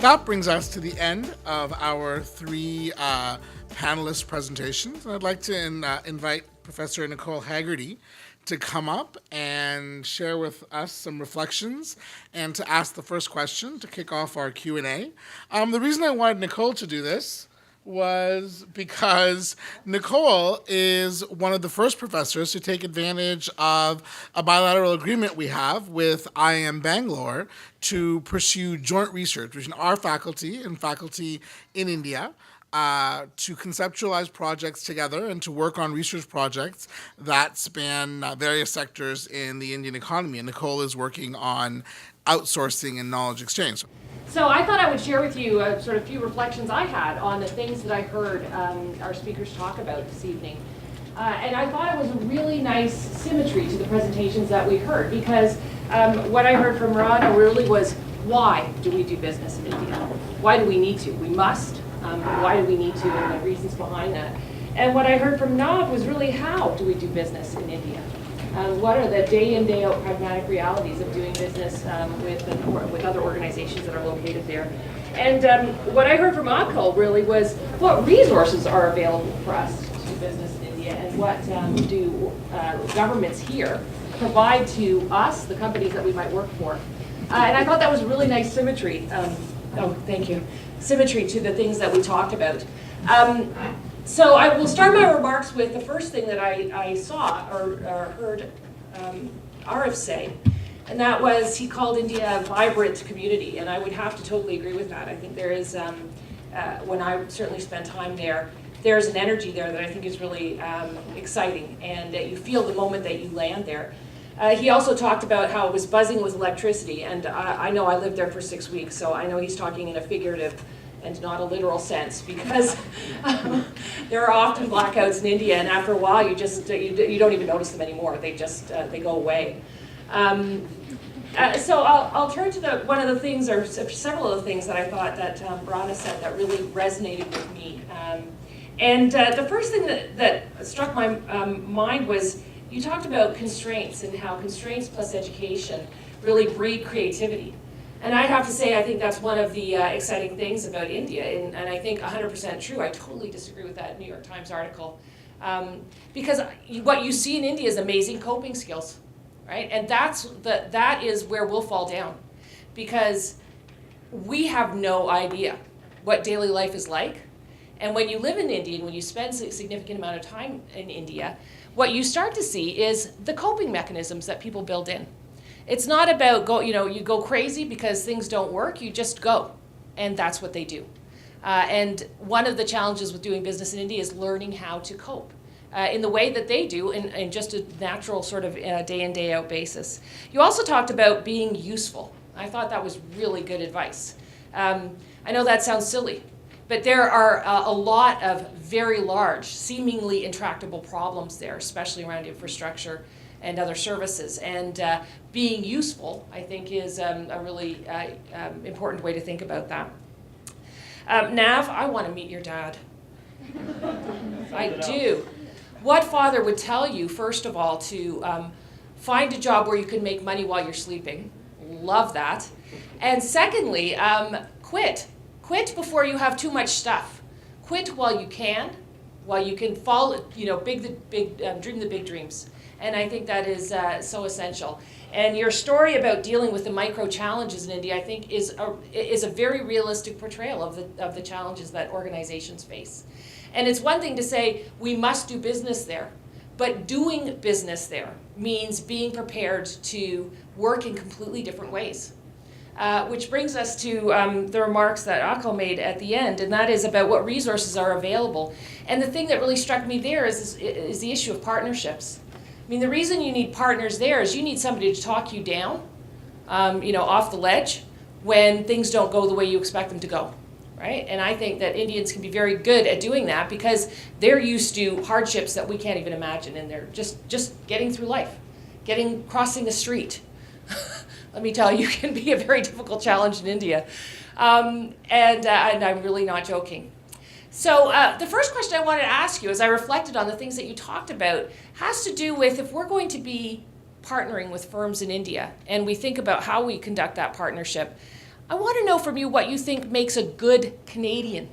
that brings us to the end of our three panelist presentations. I'd like to invite Professor Nicole Haggerty to come up and share with us some reflections and to ask the first question to kick off our Q&A. The reason I wanted Nicole to do this was because Nicole is one of the first professors to take advantage of a bilateral agreement we have with IIM Bangalore to pursue joint research between our faculty and faculty in India to conceptualize projects together and to work on research projects that span various sectors in the Indian economy. And Nicole is working on outsourcing and knowledge exchange. So I thought I would share with you sort of few reflections I had on the things that I heard our speakers talk about this evening. And I thought it was a really nice symmetry to the presentations that we heard, because what I heard from Rana really was, why do we do business in India? Why do we need to? We must. Why do we need to, and the reasons behind that. And what I heard from Nav was really, how do we do business in India? What are the day in, day out pragmatic realities of doing business with other organizations that are located there? And what I heard from Akhil really was what resources are available for us to do business in India, and what do governments here provide to us, the companies that we might work for. And I thought that was really nice symmetry. Oh, thank you. Symmetry to the things that we talked about. So I will start my remarks with the first thing that I saw or heard Arif say, and that was he called India a vibrant community, and I would have to totally agree with that. I think there is, when I certainly spend time there, there's an energy there that I think is really exciting, and you feel the moment that you land there. He also talked about how it was buzzing with electricity, and I know I lived there for 6 weeks, so I know he's talking in a figurative and not a literal sense, because there are often blackouts in India, and after a while you just you don't even notice them anymore. They just they go away. So I'll turn to one of the things, or several of the things that I thought that Rana said that really resonated with me. And the first thing that struck my mind was, you talked about constraints and how constraints plus education really breed creativity. And I have to say, I think that's one of the exciting things about India, and I think 100% true. I totally disagree with that New York Times article. Because what you see in India is amazing coping skills, right? And that is where we'll fall down. Because we have no idea what daily life is like. And when you live in India, and when you spend a significant amount of time in India, what you start to see is the coping mechanisms that people build in. It's not about you go crazy because things don't work, you just go. And that's what they do. And one of the challenges with doing business in India is learning how to cope in the way that they do, in just a natural sort of day in, day out basis. You also talked about being useful. I thought that was really good advice. I know that sounds silly, but there are a lot of very large, seemingly intractable problems there, especially around infrastructure and other services. And being useful, I think, is a really important way to think about that. Nav, I want to meet your dad. I do. What father would tell you, first of all, to find a job where you can make money while you're sleeping? Love that. And secondly, quit. Quit before you have too much stuff. Quit while you can follow, dream the big dreams. And I think that is so essential. And your story about dealing with the micro challenges in India, I think, is a very realistic portrayal of the challenges that organizations face. And it's one thing to say we must do business there, but doing business there means being prepared to work in completely different ways. Which brings us to the remarks that Akhil made at the end, and that is about what resources are available. And the thing that really struck me there is the issue of partnerships. I mean, the reason you need partners there is you need somebody to talk you down, off the ledge when things don't go the way you expect them to go, right? And I think that Indians can be very good at doing that because they're used to hardships that we can't even imagine, and they're just getting through life, crossing the street. Let me tell you, can be a very difficult challenge in India. And I'm really not joking. So the first question I wanted to ask you, as I reflected on the things that you talked about, has to do with if we're going to be partnering with firms in India, and we think about how we conduct that partnership, I want to know from you what you think makes a good Canadian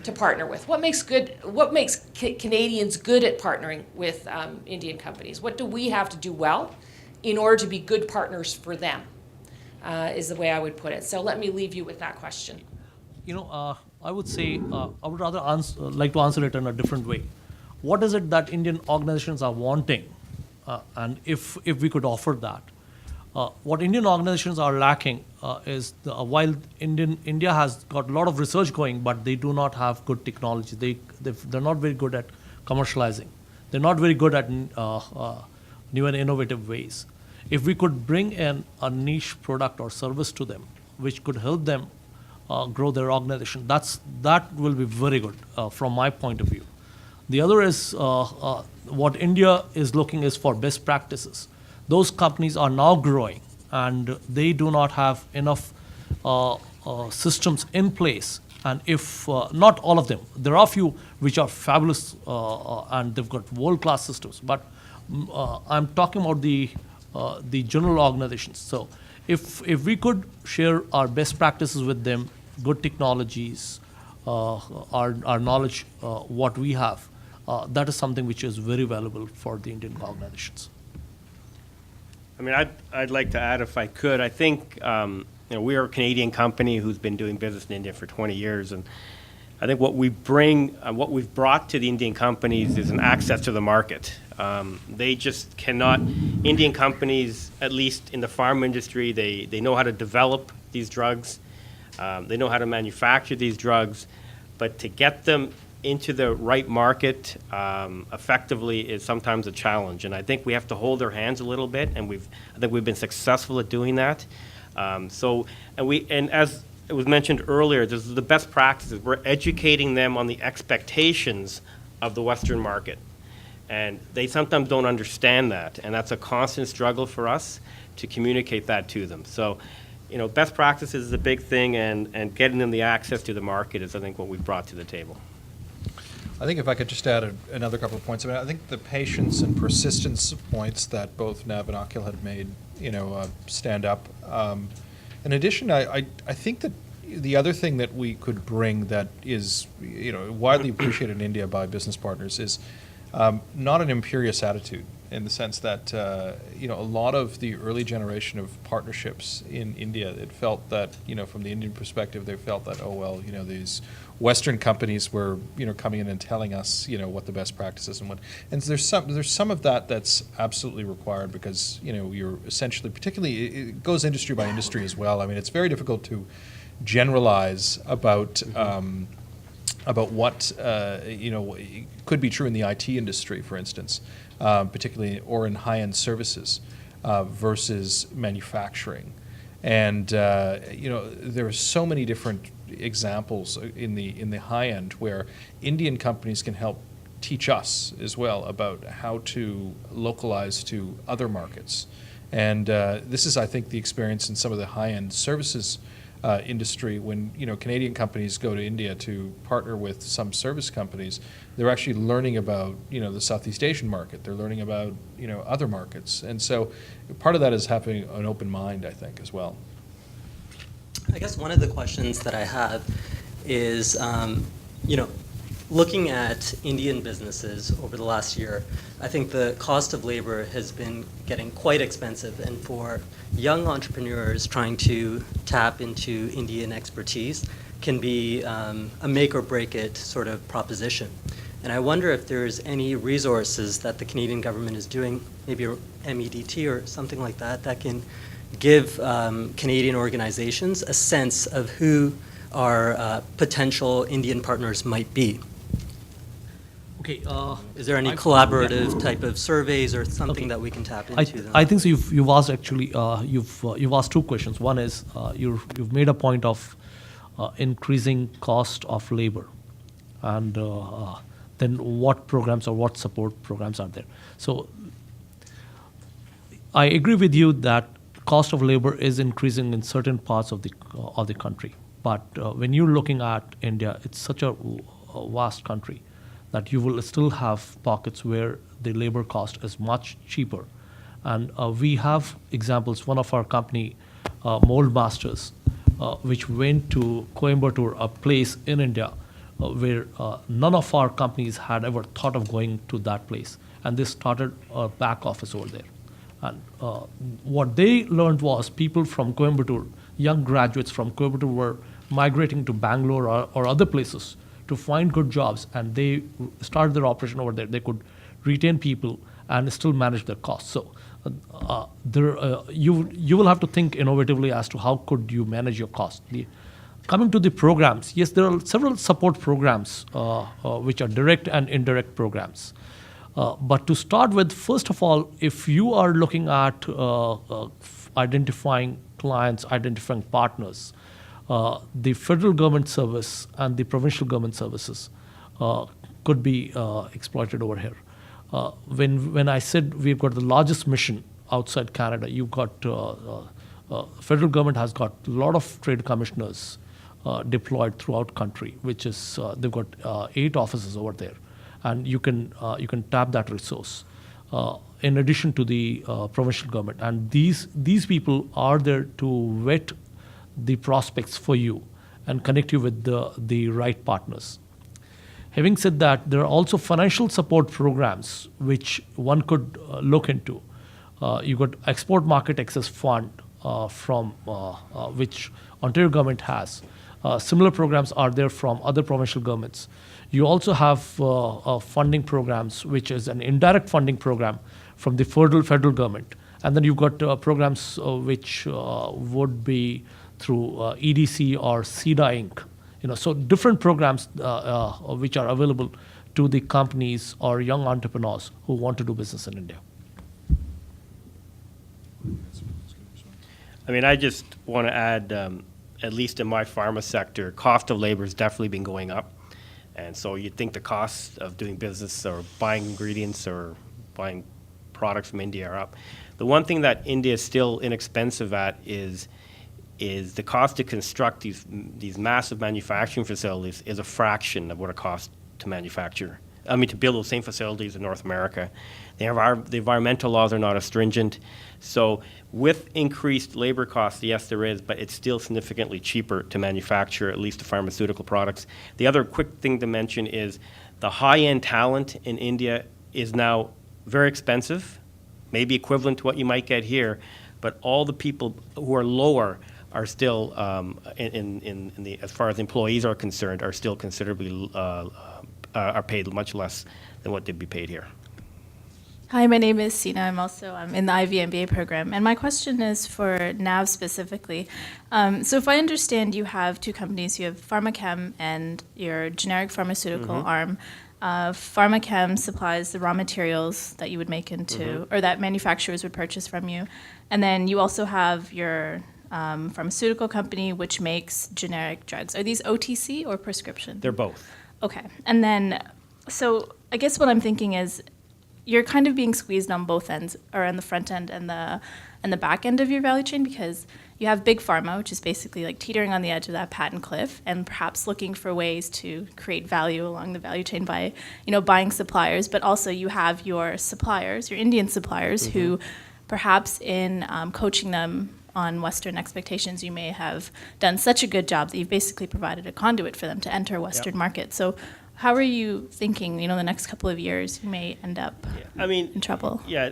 to partner with. What makes Canadians good at partnering with Indian companies? What do we have to do well in order to be good partners for them, is the way I would put it. So let me leave you with that question. I would say I would rather like to answer it in a different way. What is it that Indian organizations are wanting, and if we could offer that? What Indian organizations are lacking is while India has got a lot of research going, but they do not have good technology. They're not very good at commercializing. They're not very good at new and innovative ways. If we could bring in a niche product or service to them, which could help them grow their organization, that will be very good from my point of view. The other is what India is looking is for best practices. Those companies are now growing, and they do not have enough systems in place. And if not all of them, there are a few which are fabulous and they've got world-class systems. But I'm talking about the general organizations. So if we could share our best practices with them, good technologies, our knowledge, what we have, that is something which is very valuable for the Indian organizations. I mean, I'd like to add, if I could. I think we are a Canadian company who's been doing business in India for 20 years, and I think what we bring, what we've brought to the Indian companies is an access to the market. They just cannot. Indian companies, at least in the pharma industry, they know how to develop these drugs, they know how to manufacture these drugs, but to get them into the right market effectively is sometimes a challenge, and I think we have to hold their hands a little bit, and I think we've been successful at doing that. And as it was mentioned earlier, this is the best practices. We're educating them on the expectations of the Western market, and they sometimes don't understand that, and that's a constant struggle for us to communicate that to them. So, best practices is a big thing, and getting them the access to the market is, I think, what we've brought to the table. I think if I could just add another couple of points. I mean, I think the patience and persistence points that both Nav and Akhil had made, stand up. In addition, I think that the other thing that we could bring that is, widely appreciated in India by business partners is not an imperious attitude, in the sense that, a lot of the early generation of partnerships in India, it felt that, from the Indian perspective, they felt that, these Western companies were, coming in and telling us, what the best practices and what. And there's some of that that's absolutely required, because, you're essentially, particularly, it goes industry by industry as well. I mean, it's very difficult to generalize about what could be true in the IT industry, for instance, particularly, or in high-end services versus manufacturing. And there are so many different examples in the high end where Indian companies can help teach us as well about how to localize to other markets. And this is, I think, the experience in some of the high-end services industry. When Canadian companies go to India to partner with some service companies, they're actually learning about the Southeast Asian market. They're learning about other markets, and so part of that is having an open mind, I think, as well. I guess one of the questions that I have is, looking at Indian businesses over the last year, I think the cost of labor has been getting quite expensive, and for young entrepreneurs trying to tap into Indian expertise can be a make or break it sort of proposition. And I wonder if there's any resources that the Canadian government is doing, maybe a MEDT or something like that, that can give Canadian organizations a sense of who our potential Indian partners might be. Okay. Is there any collaborative type of surveys or something that we can tap into? I think so. You've asked actually. You've asked two questions. One is you've made a point of increasing cost of labor, and then what programs or what support programs are there? So I agree with you that cost of labor is increasing in certain parts of the country. But when you're looking at India, it's such a vast country that you will still have pockets where the labor cost is much cheaper. And we have examples. One of our company, Mold Masters, which went to Coimbatore, a place in India where none of our companies had ever thought of going to that place. And they started a back office over there. And what they learned was people from Coimbatore, young graduates from Coimbatore were migrating to Bangalore or other places to find good jobs, and they started their operation over there. They could retain people and still manage their costs. So you will have to think innovatively as to how could you manage your costs. Coming to the programs, yes, there are several support programs which are direct and indirect programs. But to start with, first of all, if you are looking at identifying clients, identifying partners, the federal government service and the provincial government services could be exploited over here. When I said we've got the largest mission outside Canada, you've got federal government has got a lot of trade commissioners deployed throughout country, which is they've got 8 offices over there, and you can tap that resource in addition to the provincial government. And these people are there to vet the prospects for you and connect you with the right partners. Having said that, there are also financial support programs which one could look into. You've got Export Market Access Fund from which Ontario government has. Similar programs are there from other provincial governments. You also have funding programs, which is an indirect funding program from the federal government. And then you've got programs which would be through EDC or CEDA Inc. So different programs which are available to the companies or young entrepreneurs who want to do business in India. I mean, I just want to add, at least in my pharma sector, cost of labor has definitely been going up. And so you'd think the costs of doing business or buying ingredients or buying products from India are up. The one thing that India is still inexpensive at is the cost to construct these massive manufacturing facilities is a fraction of what it costs to manufacture. To build those same facilities in North America. The environmental laws are not as stringent. So with increased labor costs, yes, there is, but it's still significantly cheaper to manufacture, at least the pharmaceutical products. The other quick thing to mention is the high-end talent in India is now very expensive, maybe equivalent to what you might get here, but all the people who are lower are still, as far as employees are concerned, are still considerably are paid much less than what they'd be paid here. Hi, my name is Sina. I'm also in the Ivey MBA program. And my question is for Nav specifically. So if I understand, you have 2 companies. You have Pharmachem and your generic pharmaceutical arm. Pharmachem supplies the raw materials that you would make into, or that manufacturers would purchase from you. And then you also have your pharmaceutical company, which makes generic drugs. Are these OTC or prescription? They're both. Okay. And then, so I guess what I'm thinking is you're kind of being squeezed on both ends, or on the front end and the back end of your value chain, because you have big pharma, which is basically like teetering on the edge of that patent cliff and perhaps looking for ways to create value along the value chain by, buying suppliers. But also you have your suppliers, your Indian suppliers, who perhaps in coaching them on Western expectations, you may have done such a good job that you've basically provided a conduit for them to enter Western markets. So how are you thinking, the next couple of years you may end up in trouble? Yeah,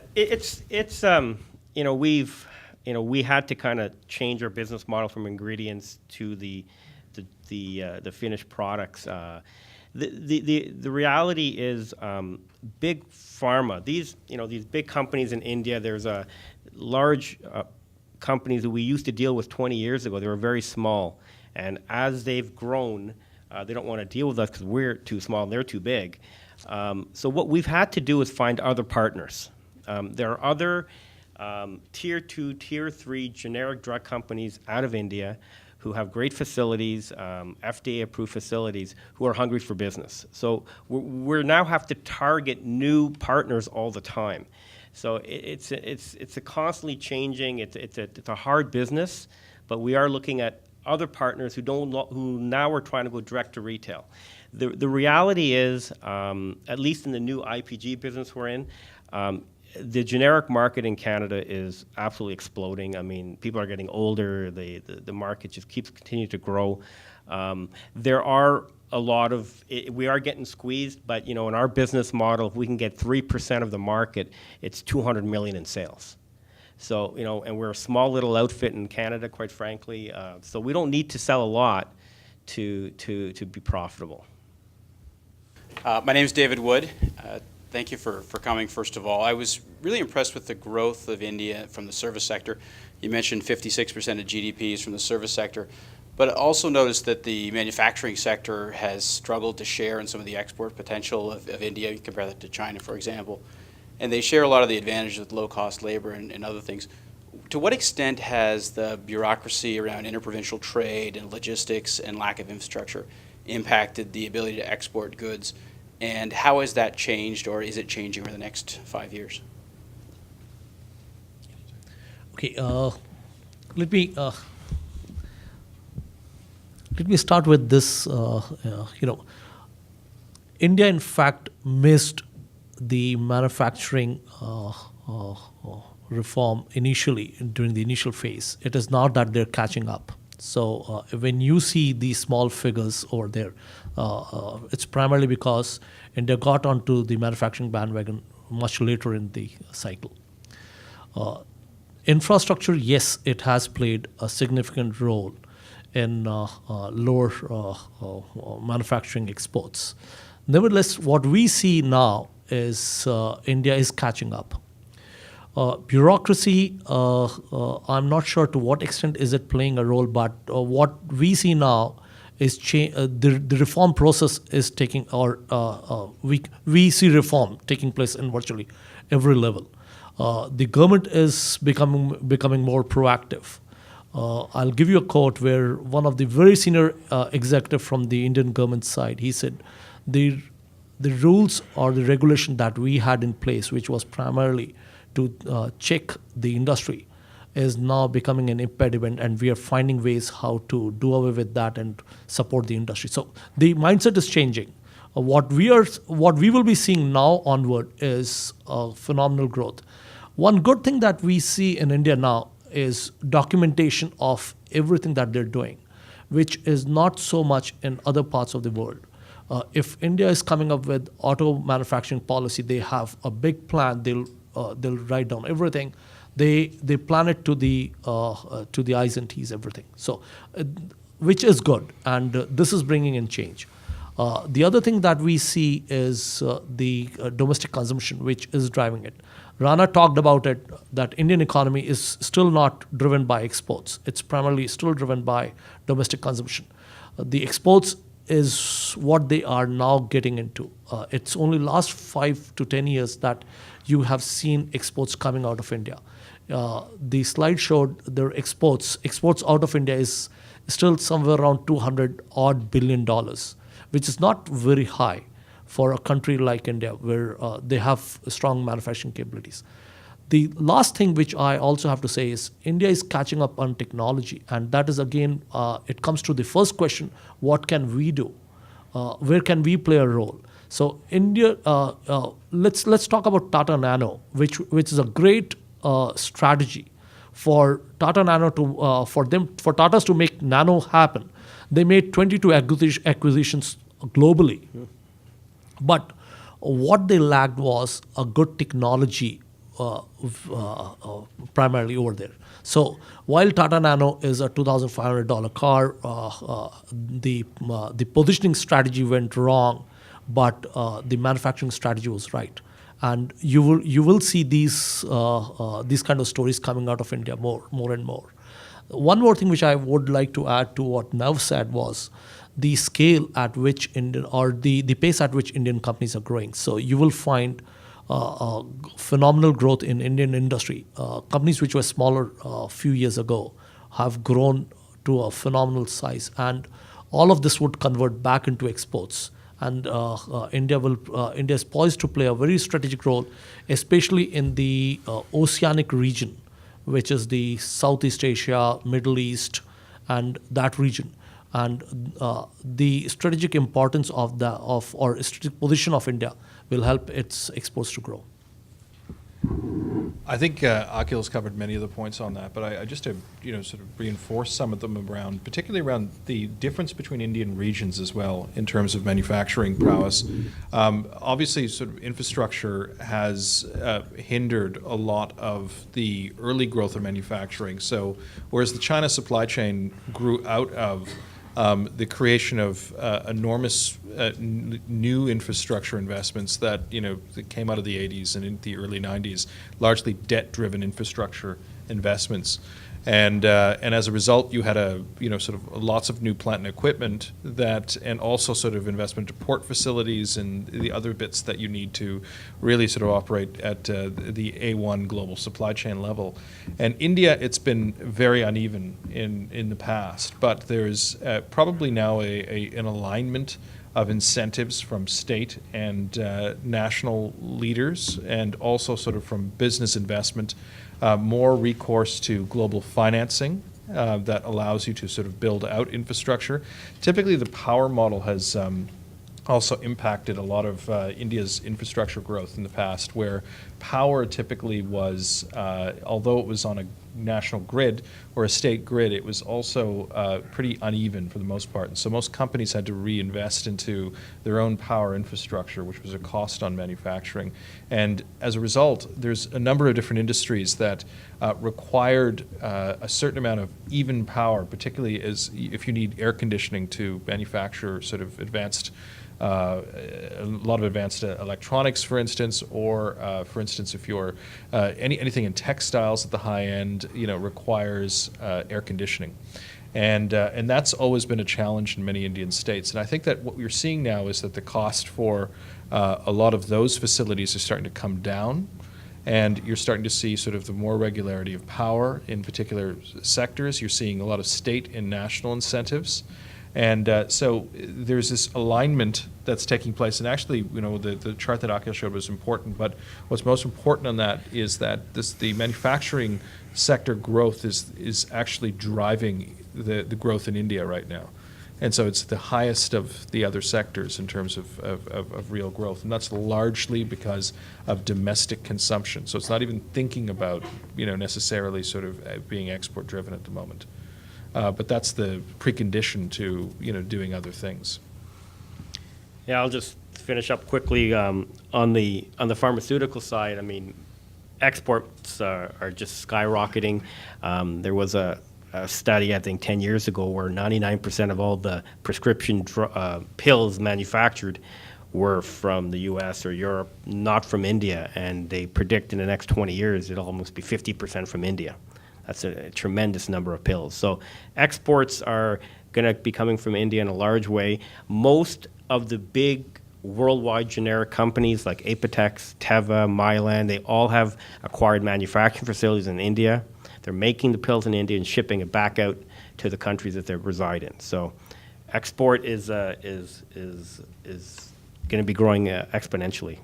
we had to kind of change our business model from ingredients to the finished products. The reality is big pharma, these big companies in India, there's a large companies that we used to deal with 20 years ago. They were very small, and as they've grown, they don't want to deal with us because we're too small and they're too big. So what we've had to do is find other partners. There are other tier 2, tier 3 generic drug companies out of India who have great facilities, FDA-approved facilities, who are hungry for business. So we now have to target new partners all the time. So it's a constantly changing. It's a hard business, but we are looking at other partners who now are trying to go direct to retail. The reality is, at least in the new IPG business we're in, the generic market in Canada is absolutely exploding. I mean, people are getting older. The market just keeps continuing to grow. There are a lot of, we are getting squeezed, but in our business model, if we can get 3% of the market, it's 200 million in sales. So, and we're a small little outfit in Canada, quite frankly. So we don't need to sell a lot to be profitable. My name is David Wood. Thank you for coming, first of all. I was really impressed with the growth of India from the service sector. You mentioned 56% of GDP is from the service sector, but I also noticed that the manufacturing sector has struggled to share in some of the export potential of India. You compare that to China, for example. And they share a lot of the advantages with low-cost labor and other things. To what extent has the bureaucracy around interprovincial trade and logistics and lack of infrastructure impacted the ability to export goods? And how has that changed, or is it changing over the next 5 years? Okay, let me start with this. India, in fact, missed the manufacturing reform initially during the initial phase. It is not that they're catching up. So when you see these small figures over there, it's primarily because India got onto the manufacturing bandwagon much later in the cycle. Infrastructure, yes, it has played a significant role in lower manufacturing exports. Nevertheless, what we see now is India is catching up. Bureaucracy, I'm not sure to what extent is it playing a role, but what we see now is the reform process is taking, or we see reform taking place in virtually every level. The government is becoming more proactive. I'll give you a quote where one of the very senior executive from the Indian government side, he said, the rules or the regulation that we had in place, which was primarily to check the industry, is now becoming an impediment, and we are finding ways how to do away with that and support the industry. So the mindset is changing. What we will be seeing now onward is phenomenal growth. One good thing that we see in India now is documentation of everything that they're doing, which is not so much in other parts of the world. If India is coming up with auto manufacturing policy, they have a big plan. They'll write down everything. They plan it to the I's and T's, everything. So, which is good, and this is bringing in change. The other thing that we see is the domestic consumption, which is driving it. Rana talked about it, that Indian economy is still not driven by exports. It's primarily still driven by domestic consumption. The exports is what they are now getting into. It's only last 5 to 10 years that you have seen exports coming out of India. The slide showed their exports out of India is still somewhere around $200 billion, which is not very high for a country like India, where they have strong manufacturing capabilities. The last thing which I also have to say is India is catching up on technology, and that is again, it comes to the first question: what can we do? Where can we play a role? So India, let's talk about Tata Nano, which is a great strategy for Tata Nano to for Tatas to make Nano happen. They made 22 acquisitions globally, but what they lacked was a good technology, primarily over there. So while Tata Nano is a $2,500 car, the positioning strategy went wrong, but the manufacturing strategy was right. And you will see these kind of stories coming out of India more and more. One more thing which I would like to add to what Nav said was the scale at which the pace at which Indian companies are growing. So you will find phenomenal growth in Indian industry. Companies which were smaller a few years ago have grown to a phenomenal size, and all of this would convert back into exports. And India is poised to play a very strategic role, especially in the oceanic region, which is the Southeast Asia, Middle East, and that region. And the strategic importance or strategic position of India will help its exports to grow. I think Akhil's covered many of the points on that, but I just to sort of reinforce some of them around, particularly around the difference between Indian regions as well in terms of manufacturing prowess. Obviously, sort of infrastructure has hindered a lot of the early growth of manufacturing. So, whereas the China supply chain grew out of the creation of enormous new infrastructure investments that that came out of the 80s and in the early 90s, largely debt-driven infrastructure investments, and as a result, you had sort of lots of new plant and equipment and also sort of investment to port facilities and the other bits that you need to really sort of operate at the A1 global supply chain level. And India, it's been very uneven in the past, but there's probably now an alignment of incentives from state and national leaders, and also sort of from business investment, more recourse to global financing that allows you to sort of build out infrastructure. Typically, the power model has also impacted a lot of India's infrastructure growth in the past, where power typically was, although it was on a national grid or a state grid, it was also pretty uneven for the most part. And so most companies had to reinvest into their own power infrastructure, which was a cost on manufacturing. And as a result, there's a number of different industries that required a certain amount of even power, particularly if you need air conditioning to manufacture sort of advanced a lot of advanced electronics, for instance, or for instance, if you're anything in textiles at the high end, requires air conditioning, and that's always been a challenge in many Indian states. And I think that what we're seeing now is that the cost for a lot of those facilities is starting to come down, and you're starting to see sort of the more regularity of power in particular sectors. You're seeing a lot of state and national incentives. And so there's this alignment that's taking place. And actually, the chart that Akhil showed was important, but what's most important on that is that the manufacturing sector growth is actually driving the growth in India right now. And so it's the highest of the other sectors in terms of real growth. And that's largely because of domestic consumption. So it's not even thinking about, necessarily sort of being export driven at the moment. But that's the precondition to doing other things. Yeah, I'll just finish up quickly on the pharmaceutical side. I mean, exports are just skyrocketing. There was a study, I think, 10 years ago where 99% of all the prescription pills manufactured were from the U.S. or Europe, not from India, and they predict in the next 20 years it'll almost be 50% from India. That's a tremendous number of pills. So exports are going to be coming from India in a large way. Most of the big worldwide generic companies like Apotex, Teva, Mylan, they all have acquired manufacturing facilities in India. They're making the pills in India and shipping it back out to the countries that they reside in. So export is going to be growing exponentially.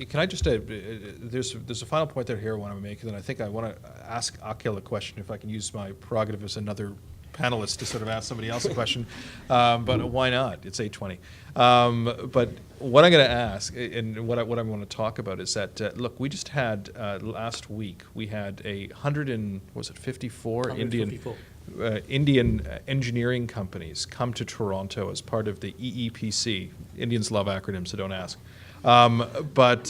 Can I just, there's a final point there here I want to make, and then I think I want to ask Akhil a question, if I can use my prerogative as another panelist to sort of ask somebody else a question, but why not? It's 8:20. But what I'm going to ask, and what I want to talk about is that, look, we just had, last week, we had 154 Indian engineering companies come to Toronto as part of the EEPC. Indians love acronyms, so don't ask. But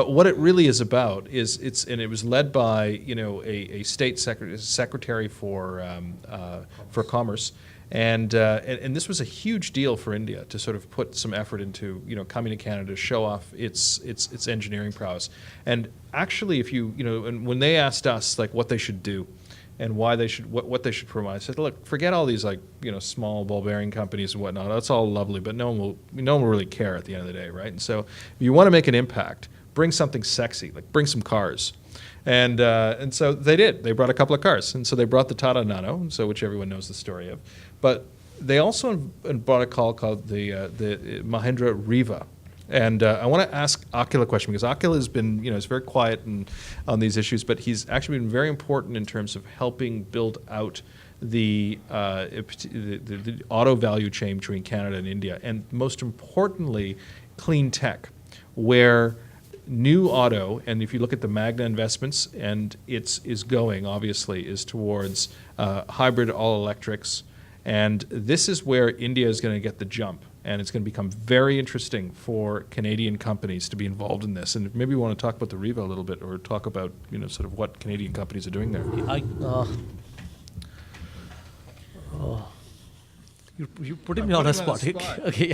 what it really is about is and it was led by a state secretary for commerce, and this was a huge deal for India to sort of put some effort into coming to Canada to show off its engineering prowess. And actually, if and when they asked us like what they should do and why they should what they should provide, I said, look, forget all these small ball bearing companies and whatnot. That's all lovely, but no one will really care at the end of the day, right? And so if you want to make an impact, bring something sexy, like bring some cars. And so they did. They brought a couple of cars, and so they brought the Tata Nano, which everyone knows the story of. But they also brought a car called the Mahindra Riva. And I want to ask Akhil a question, because Akhil has been, is very quiet on these issues, but he's actually been very important in terms of helping build out the auto value chain between Canada and India, and most importantly, clean tech, where new auto, and if you look at the Magna investments, and it's is going, obviously, is towards hybrid all-electrics. And this is where India is going to get the jump. And it's going to become very interesting for Canadian companies to be involved in this. And maybe we want to talk about the Riva a little bit, or talk about, sort of what Canadian companies are doing there. You're putting me on a spot. Okay,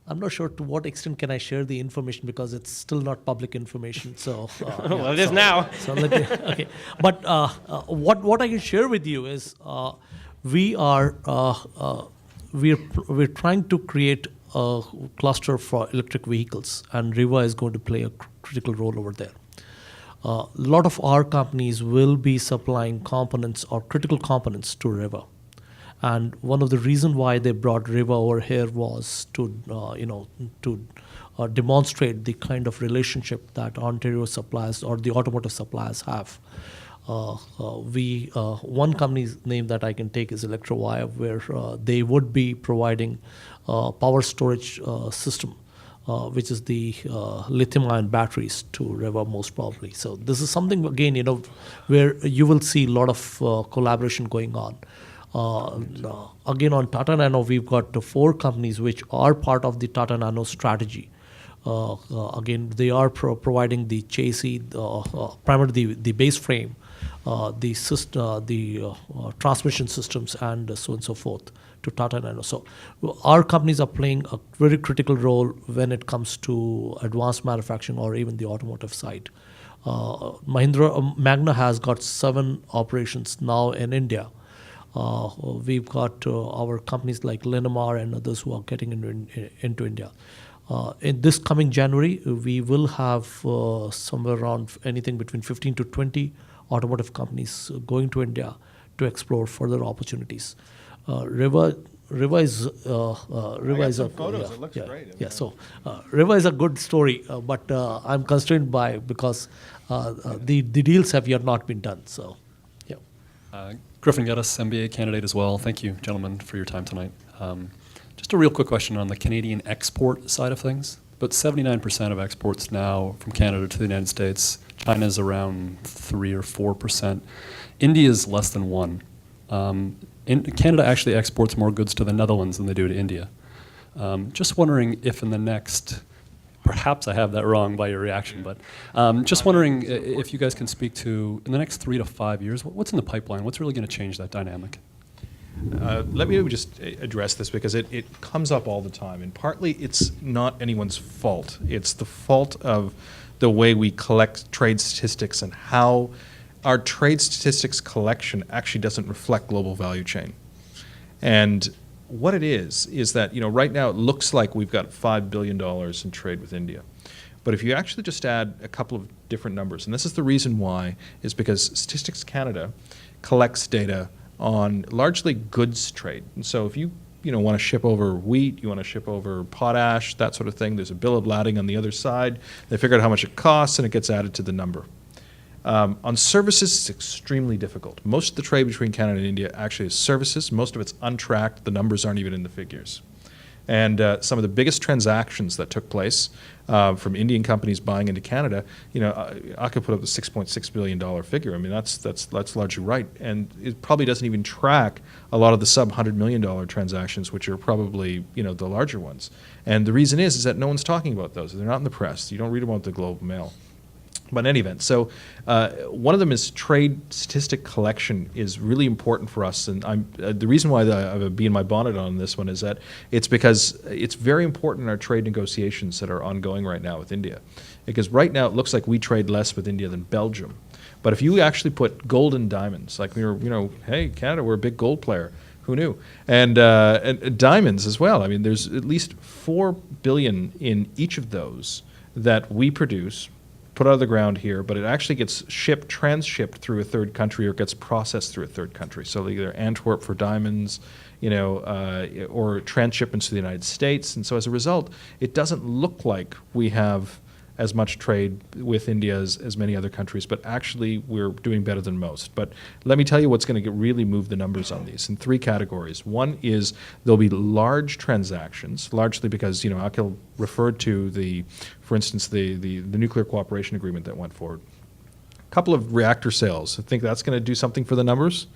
I'm not sure to what extent can I share the information, because it's still not public information. So Well, it is now. So let me, okay, but what I can share with you is we're trying to create a cluster for electric vehicles, and Riva is going to play a critical role over there. A lot of our companies will be supplying components or critical components to Riva. And one of the reasons why they brought Riva over here was to demonstrate the kind of relationship that Ontario suppliers or the automotive suppliers have. One company's name that I can take is Electrovaya, where they would be providing power storage system, which is the lithium-ion batteries to Riva most probably. So this is something, again, where you will see a lot of collaboration going on. Again, on Tata Nano, we've got 4 companies which are part of the Tata Nano strategy. Again, they are providing the chassis, primarily the base frame, the transmission systems, and so on and so forth to Tata Nano. So our companies are playing a very critical role when it comes to advanced manufacturing or even the automotive side. Magna has got 7 operations now in India. We've got our companies like Linamar and others who are getting into India. In this coming January, we will have somewhere around anything between 15 to 20 automotive companies going to India to explore further opportunities. Riva is a photos. It looks great. Yeah, so Riva is a good story, but I'm constrained because the deals have yet not been done. So, yeah. Griffin Geddes, MBA candidate as well. Thank you, gentlemen, for your time tonight. Just a real quick question on the Canadian export side of things. About 79% of exports now from Canada to the United States. China is around 3 or 4%. India is less than 1%. Canada actually exports more goods to the Netherlands than they do to India. Just wondering if in the next, perhaps I have that wrong by your reaction, but just wondering if you guys can speak to, in the next 3 to 5 years, what's in the pipeline? What's really going to change that dynamic? Let me just address this, because it comes up all the time, and partly it's not anyone's fault. It's the fault of the way we collect trade statistics and how our trade statistics collection actually doesn't reflect global value chain. And what it is that, right now it looks like we've got $5 billion in trade with India. But if you actually just add a couple of different numbers, and this is the reason why, is because Statistics Canada collects data on largely goods trade. And so if you want to ship over wheat, you want to ship over potash, that sort of thing, there's a bill of lading on the other side. They figure out how much it costs, and it gets added to the number. On services, it's extremely difficult. Most of the trade between Canada and India actually is services. Most of it's untracked. The numbers aren't even in the figures. And some of the biggest transactions that took place from Indian companies buying into Canada, Akhil put up the $6.6 billion figure. I mean, that's largely right. And it probably doesn't even track a lot of the sub-$100 million transactions, which are probably, the larger ones. And the reason is that no one's talking about those. They're not in the press. You don't read about the Globe and Mail. But in any event, so one of them is trade statistic collection is really important for us, and the reason why I have a bee in my bonnet on this one is that it's because it's very important in our trade negotiations that are ongoing right now with India, because right now it looks like we trade less with India than Belgium, but if you actually put gold and diamonds, like hey, Canada, we're a big gold player. Who knew? And diamonds as well. I mean, there's at least $4 billion in each of those that we produce, put out of the ground here, but it actually gets transshipped through a third country, or gets processed through a third country. So either Antwerp for diamonds, or transshipments to the United States. And so as a result, it doesn't look like we have as much trade with India as many other countries, but actually we're doing better than most. But let me tell you what's going to really move the numbers on these in 3 categories. One is there'll be large transactions, largely because, Akhil referred to for instance, the nuclear cooperation agreement that went forward. A couple of reactor sales. I think that's going to do something for the numbers.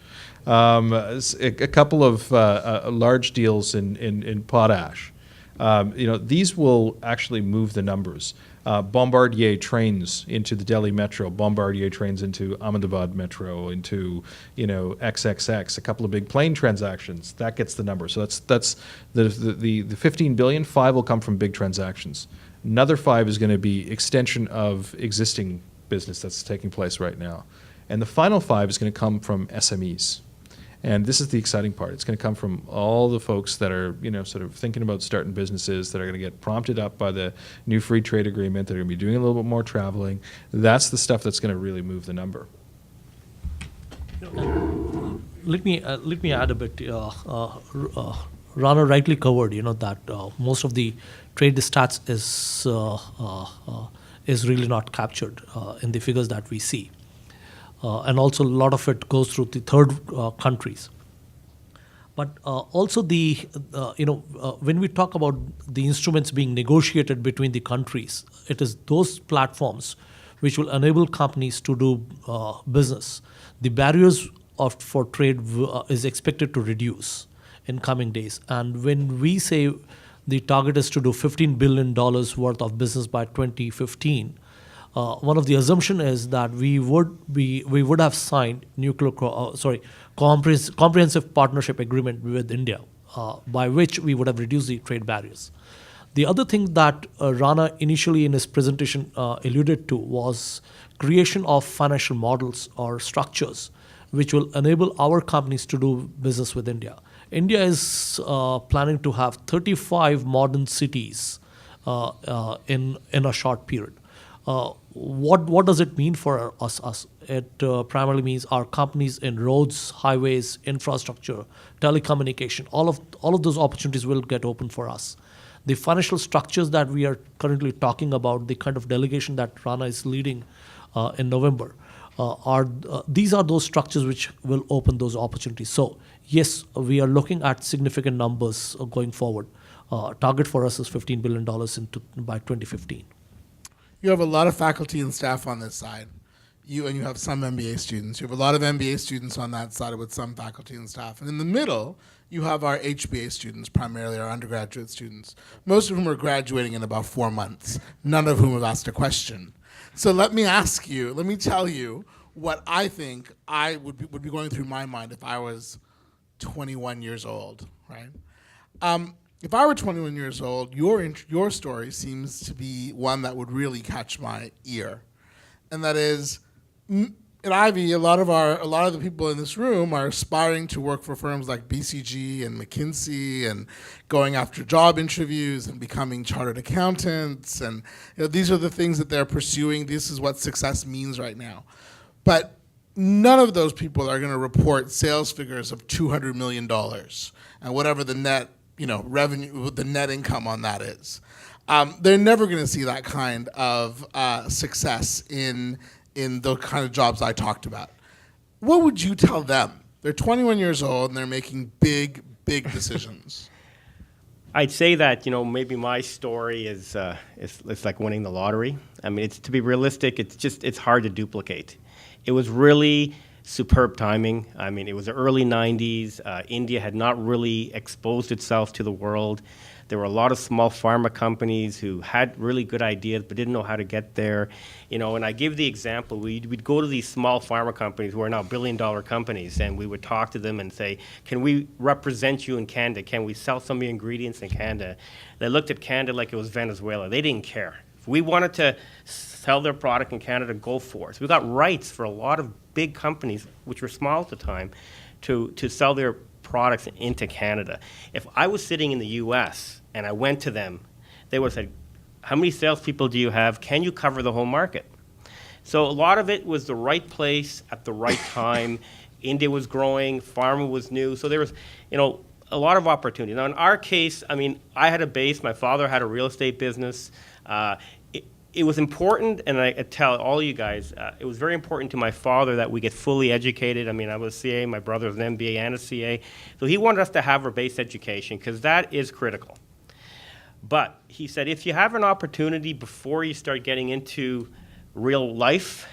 A couple of large deals in potash. These will actually move the numbers. Bombardier trains into the Delhi Metro, Bombardier trains into Ahmedabad Metro, into XXX, a couple of big plane transactions. That gets the number. So that's the 15 billion. 5 will come from big transactions. Another 5 is going to be extension of existing business that's taking place right now, and the final 5 is going to come from SMEs. And this is the exciting part. It's going to come from all the folks that are, sort of thinking about starting businesses, that are going to get prompted up by the new free trade agreement, that are going to be doing a little bit more traveling. That's the stuff that's going to really move the number. Let me add a bit. Rana rightly covered, that most of the trade stats is really not captured in the figures that we see. And also a lot of it goes through the third countries. But also when we talk about the instruments being negotiated between the countries, it is those platforms which will enable companies to do business. The barriers for trade is expected to reduce in coming days. And when we say the target is to do $15 billion worth of business by 2015, one of the assumption is that we would have signed comprehensive partnership agreement with India, by which we would have reduced the trade barriers. The other thing that Rana initially in his presentation alluded to was creation of financial models or structures which will enable our companies to do business with India. India is planning to have 35 modern cities in a short period. What does it mean for us? It primarily means our companies in roads, highways, infrastructure, telecommunication. All of those opportunities will get open for us. The financial structures that we are currently talking about, the kind of delegation that Rana is leading in November, these are those structures which will open those opportunities. So yes, we are looking at significant numbers going forward. Target for us is $15 billion by 2015. You have a lot of faculty and staff on this side. You have some MBA students. You have a lot of MBA students on that side with some faculty and staff. And in the middle, you have our HBA students, primarily our undergraduate students, most of whom are graduating in about 4 months, none of whom have asked a question. So let me tell you what I think would be going through my mind if I was 21 years old, right? If I were 21 years old, your story seems to be one that would really catch my ear, and that is, at Ivey, a lot of the people in this room are aspiring to work for firms like BCG and McKinsey, and going after job interviews and becoming chartered accountants, and these are the things that they're pursuing. This is what success means right now, but none of those people are going to report sales figures of $200 million and whatever the net revenue, the net income on that is. They're never going to see that kind of success in the kind of jobs I talked about. What would you tell them? They're 21 years old and they're making big decisions. I'd say that maybe my story is it's like winning the lottery. I mean, to be realistic, it's hard to duplicate. It was really superb timing. I mean, it was the early 90s. India had not really exposed itself to the world. There were a lot of small pharma companies who had really good ideas but didn't know how to get there. And I give the example, we'd go to these small pharma companies who are now billion-dollar companies, and we would talk to them and say, can we represent you in Canada? Can we sell some of your ingredients in Canada? They looked at Canada like it was Venezuela. They didn't care. If we wanted to sell their product in Canada, go for it. So we got rights for a lot of big companies, which were small at the time, to sell their products into Canada. If I was sitting in the U.S. and I went to them, they would have said, how many salespeople do you have? Can you cover the whole market? So a lot of it was the right place at the right time. India was growing, pharma was new, so there was, a lot of opportunity. Now in our case, I mean, I had a base, my father had a real estate business. it was important, and I tell all you guys, it was very important to my father that we get fully educated. I mean, I was a CA, my brother was an MBA and a CA. So he wanted us to have our base education because that is critical. But he said, if you have an opportunity before you start getting into real life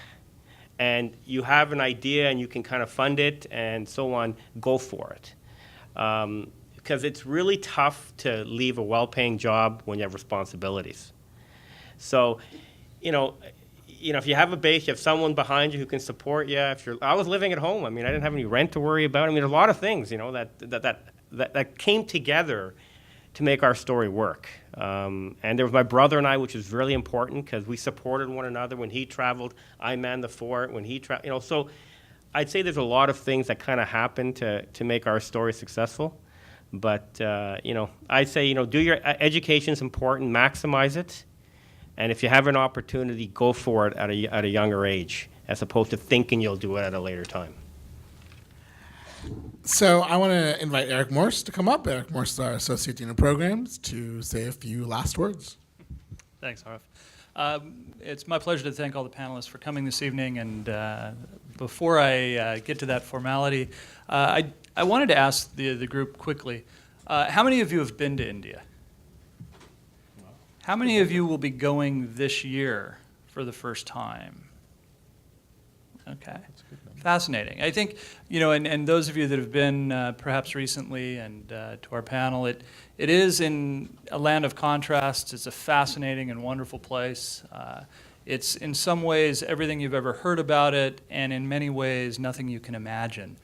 and you have an idea and you can kind of fund it and so on, go for it. Because it's really tough to leave a well-paying job when you have responsibilities. So, if you have a base, you have someone behind you who can support you. I was living at home. I mean, I didn't have any rent to worry about. I mean, there's a lot of things, that came together to make our story work. And there was my brother and I, which was really important because we supported one another. When he traveled, I manned the fort. When he traveled, so I'd say there's a lot of things that kind of happened to make our story successful. But, I'd say, do your education's important, maximize it. And if you have an opportunity, go for it at a younger age, as opposed to thinking you'll do it at a later time. So I want to invite Eric Morse to come up. Eric Morse is our Associate Dean of Programs to say a few last words. Thanks, Harf. It's my pleasure to thank all the panelists for coming this evening. And before I get to that formality, I wanted to ask the group quickly, how many of you have been to India? How many of you will be going this year for the first time? Okay. Fascinating. I think, and those of you that have been perhaps recently and to our panel, it is in a land of contrasts. It's a fascinating and wonderful place. It's in some ways everything you've ever heard about it, and in many ways nothing you can imagine.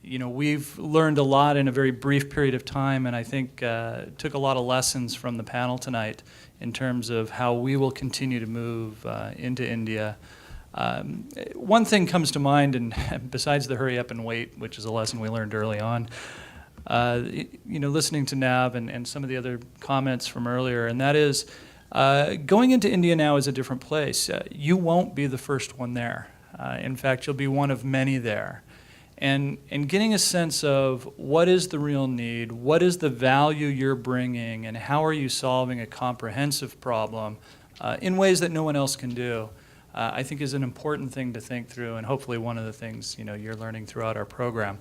We've learned a lot in a very brief period of time, and I think took a lot of lessons from the panel tonight in terms of how we will continue to move into India. One thing comes to mind, and besides the hurry up and wait, which is a lesson we learned early on, listening to Nav and some of the other comments from earlier, and that is going into India now is a different place. You won't be the first one there. In fact, you'll be one of many there. And getting a sense of what is the real need, what is the value you're bringing, and how are you solving a comprehensive problem in ways that no one else can do, I think is an important thing to think through, and hopefully one of the things you're learning throughout our program.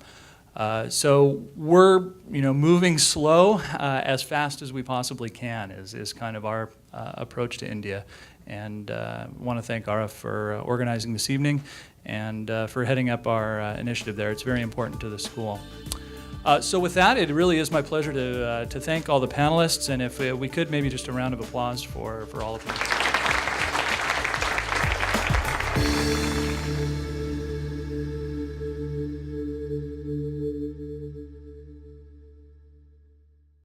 So we're moving slow as fast as we possibly can is kind of our approach to India. And want to thank Ara for organizing this evening and for heading up our initiative there. It's very important to the school. So with that, it really is my pleasure to thank all the panelists, and if we could, maybe just a round of applause for all of them.